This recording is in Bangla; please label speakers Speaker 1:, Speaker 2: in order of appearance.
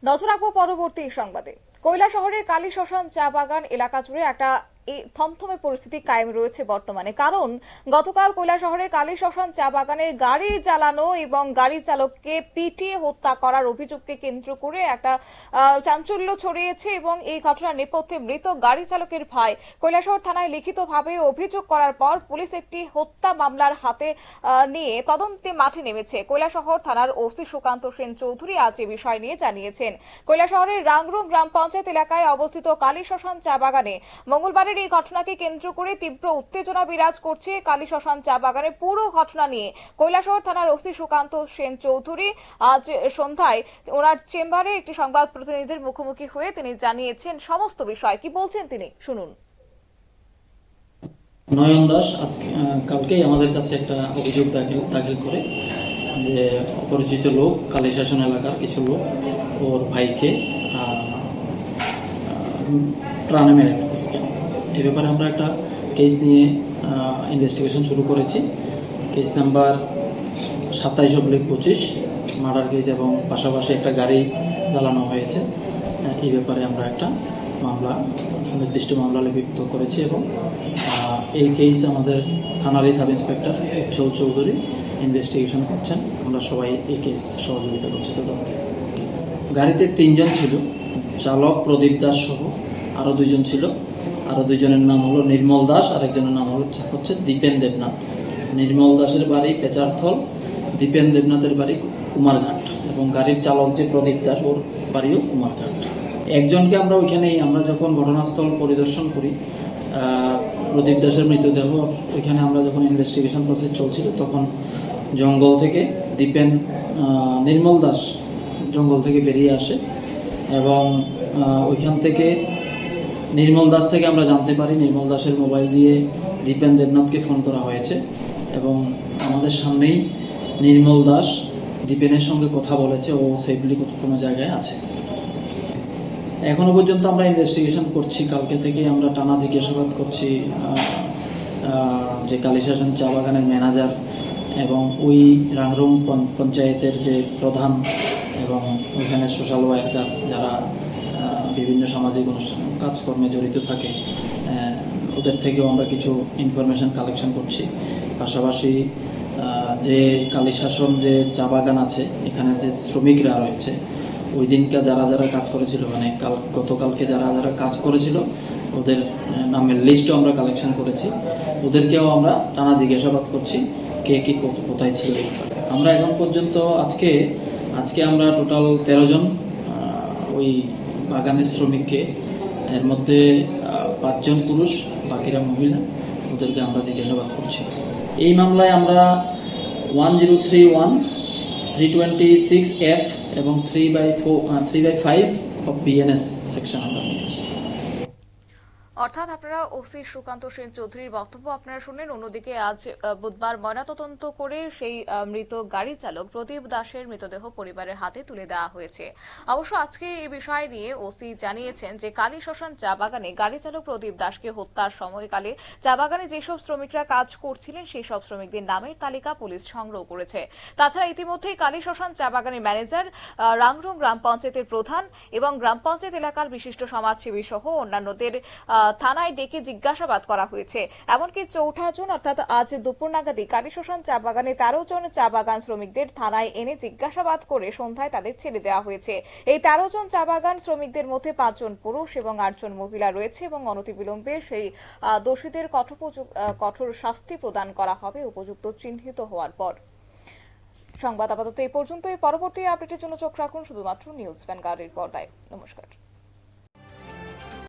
Speaker 1: নজর রাখবো পরবর্তী সংবাদে। কৈলাসহরের কালী শ্মশান চা বাগান এলাকা জুড়ে একটা থমথমে পরিস্থিতি কায়েম রয়েছে বর্তমানে। কারণ গতকাল কৈলাসহরে কালী শ্মশান চা বাগানের গাড়ি চালানো এবং গাড়ি চালককে পিটিয়ে হত্যা করার অভিযোগকে কেন্দ্র করে একটা চাঞ্চল্য ছড়িয়েছে এবং এই ঘটনার নেপথ্যে মৃত গাড়ি চালকের ভাই কৈলাসহর থানায় লিখিতভাবে অভিযোগ করার পর পুলিশ একটি হত্যা মামলার হাতে নিয়ে তদন্তে মাঠে নেমেছে। কৈলাসহর থানার ওসি সুকান্ত সেন চৌধুরী আজ এই বিষয় নিয়ে জানিয়েছেন। কৈলাসহরের রাংরুং গ্রাম পঞ্চায়েত এলাকায় অবস্থিত কালী শ্মশান চা বাগানে মঙ্গলবারের এই ঘটনাকে কেন্দ্র করে তীব্র উত্তেজনা বিরাজ করছে। কালী শ্মশান চা বাগানের পুরো ঘটনা নিয়ে কৈলাসহর থানার ওসি সুকান্ত সেন চৌধুরী আজ সন্ধ্যায় ওনার চেম্বারে একটি সংবাদ প্রতিনিধিদের মুখোমুখি হয়ে তিনি জানিয়েছেন সমস্ত বিষয়। কি বলছেন তিনি, শুনুন।
Speaker 2: নয়ন দাস কালকেই আমাদের কাছে একটা অভিযোগ দাখিল করে যে অপরিচিত লোক কালী শাসন এলাকার কিছু লোক ওর ভাইকে প্রাণে মেরে ফেলে। এই ব্যাপারে আমরা একটা কেস নিয়ে ইনভেস্টিগেশন শুরু করেছি। কেস নাম্বার 27/25 মার্ডার কেস, এবং পাশাপাশি একটা গাড়ি জ্বালানো হয়েছে। এই ব্যাপারে আমরা একটা সুনির্দিষ্ট মামলা লিপিবদ্ধ করেছি এবং এই কেস আমাদের থানারই সাব ইন্সপেক্টর উজ্জ্বল চৌধুরী ইনভেস্টিগেশন করছেন। আমরা সবাই এই কেস সহযোগিতা করছি তদন্তে। গাড়িতে 3 জন ছিল, চালক প্রদীপ দাস সহ আরো 2 জন ছিল। আরো 2 জনের নাম হলো নির্মল দাস, আরেকজনের নাম হচ্ছে দীপেন দেবনাথ। নির্মল দাসের বাড়ি পেচারথল, দীপেন দেবনাথের বাড়ি কুমারঘাট, এবং গাড়ির চালক যে প্রদীপ দাস ওর বাড়িও কুমারঘাট। একজনকে আমরা যখন ঘটনাস্থল পরিদর্শন করি, প্রদীপ দাসের মৃতদেহ ওইখানে আমরা যখন ইনভেস্টিগেশন প্রসেস চলছিল তখন জঙ্গল থেকে নির্মল দাস জঙ্গল থেকে বেরিয়ে আসে, এবং ওইখান থেকে নির্মল দাস থেকে আমরা জানতে পারি নির্মল দাসের মোবাইল দিয়ে দীপেন দেবনাথকে ফোন করা হয়েছে, এবং আমাদের সামনেই নির্মল দাস দীপেনের সঙ্গে কথা বলেছে ও সেফলি কোনো জায়গায় আছে। এখনো পর্যন্ত আমরা ইনভেস্টিগেশন করছি। কালকে থেকে আমরা টানা জিজ্ঞাসাবাদ করছি যে কালী শাসন চা বাগানের ম্যানেজার এবং ওই রাংরুং পঞ্চায়েতের যে প্রধান এবং ওইখানে সোশ্যাল ওয়ার্কার যারা বিভিন্ন সামাজিক অনুষ্ঠান কাজকর্মে জড়িত থাকে, ওদের থেকেও আমরা কিছু ইনফরমেশন কালেকশন করছি। পাশাপাশি যে কালী শাসন যে চা বাগান আছে এখানে যে শ্রমিকরা রয়েছে, ওই দিনকে যারা কাজ করেছিল, মানে গতকালকে যারা কাজ করেছিল ওদের নামের লিস্টও আমরা কালেকশন করেছি। ওদেরকেও আমরা টানা জিজ্ঞাসাবাদ করছি কে কি কোথায় ছিল। আমরা এখন পর্যন্ত আজকে আমরা টোটাল 13 জন ওই বাগানের শ্রমিককে, এর মধ্যে 5 জন পুরুষ, বাকিরা মহিলা, ওদেরকে আমরা জিজ্ঞাসাবাদ করছি। এই মামলায় আমরা 1031, 326F এবং 3/5 অফ BNS সেকশন আমরা নিয়েছি।
Speaker 1: অর্থাৎ আপনারা ওসি সুকান্ত সেন চৌধুরীর বক্তব্য আপনারা শুনলেন। অন্যদিকে আজ বুধবার ময়নাতদন্ত করে সেই মৃত গাড়ি চালক প্রদীপ দাসের মৃতদেহ পরিবারের হাতে তুলে দেওয়া হয়েছে। অবশ্য আজকে এই বিষয় নিয়ে ওসি জানিয়েছেন যে কালী শ্মশান চা বাগানে গাড়ি চালক প্রদীপ দাসকে হত্যার সময়কালে চা বাগানে যেসব শ্রমিকরা কাজ করছিলেন সেই সব শ্রমিকদের নামের তালিকা পুলিশ সংগ্রহ করেছে। তাছাড়া ইতিমধ্যেই কালী শ্মশান চা বাগানের ম্যানেজার, রাংরুং গ্রাম পঞ্চায়েতের প্রধান এবং গ্রাম পঞ্চায়েত এলাকার বিশিষ্ট সমাজসেবী সহ অন্যান্যদের থানায় ডেকে জিজ্ঞাসাবাদ করা হয়েছে। এমনকি 4 জুন অর্থাৎ আজ দুপুর নাগাদই কালী শ্মশান চা বাগানে 13 জন চা বাগান শ্রমিকদের থানায় এনে জিজ্ঞাসাবাদ করে সন্ধ্যায় তাদের ছেড়ে দেওয়া হয়েছে। এই 13 জন চা বাগান শ্রমিকদের মধ্যে 5 জন পুরুষ এবং 8 জন মহিলা রয়েছে, এবং অনতিবিলম্বে সেই দোষীদের কঠোর শাস্তি প্রদান করা হবে উপযুক্ত চিহ্নিত হওয়ার পর। সংবাদ আপাতত এই পর্যন্তই। পরবর্তী আপডেটের জন্য চোখ রাখুন শুধুমাত্র নিউজ ভ্যানগার্ডের পর্দায়। নমস্কার।